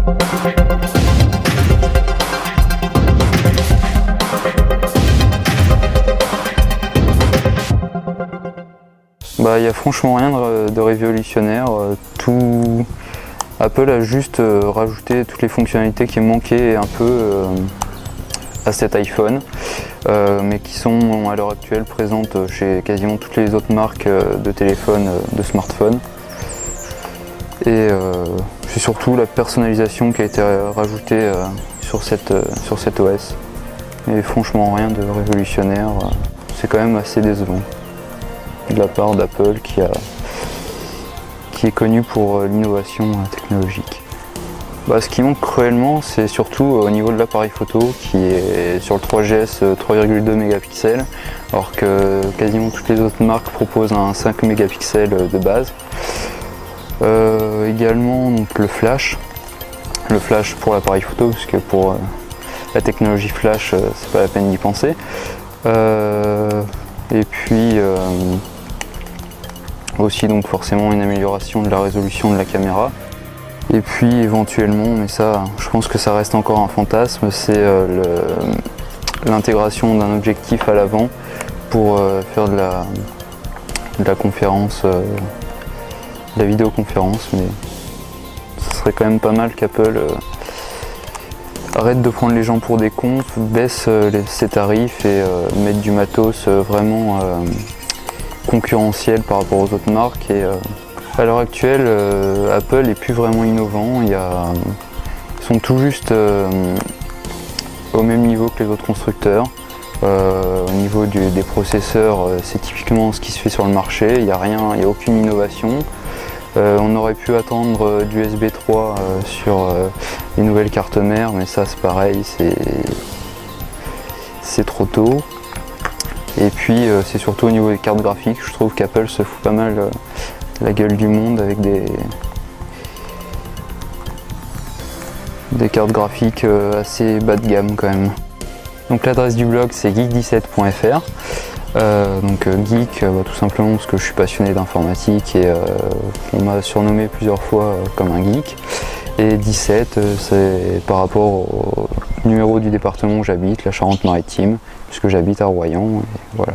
Il n'y a franchement rien de révolutionnaire. Apple a juste rajouté toutes les fonctionnalités qui manquaient un peu à cet iPhone, mais qui sont à l'heure actuelle présentes chez quasiment toutes les autres marques de téléphones, de smartphones. Et c'est surtout la personnalisation qui a été rajoutée sur cet OS. Et franchement rien de révolutionnaire, c'est quand même assez décevant de la part d'Apple qui est connu pour l'innovation technologique. Ce qui manque cruellement, c'est surtout au niveau de l'appareil photo qui est sur le 3GS 3,2 mégapixels, alors que quasiment toutes les autres marques proposent un 5 mégapixels de base. Également donc, le flash pour l'appareil photo, parce que pour la technologie flash, c'est pas la peine d'y penser. Et puis aussi donc forcément une amélioration de la résolution de la caméra. Et puis éventuellement, mais ça je pense que ça reste encore un fantasme, c'est l'intégration d'un objectif à l'avant pour faire de la conférence, de la vidéoconférence, mais ce serait quand même pas mal qu'Apple arrête de prendre les gens pour des cons, baisse ses tarifs et mette du matos vraiment concurrentiel par rapport aux autres marques. Et à l'heure actuelle, Apple est plus vraiment innovant. Ils sont tout juste au même niveau que les autres constructeurs. Au niveau des processeurs, c'est typiquement ce qui se fait sur le marché. Il n'y a aucune innovation. On aurait pu attendre du USB 3 sur les nouvelles cartes mères, mais ça c'est pareil, c'est trop tôt. Et puis c'est surtout au niveau des cartes graphiques, je trouve qu'Apple se fout pas mal la gueule du monde avec des cartes graphiques assez bas de gamme quand même. Donc l'adresse du blog c'est geek17.fr. Donc geek tout simplement parce que je suis passionné d'informatique et on m'a surnommé plusieurs fois comme un geek. Et 17 c'est par rapport au numéro du département où j'habite, la Charente-Maritime, puisque j'habite à Royan, et voilà.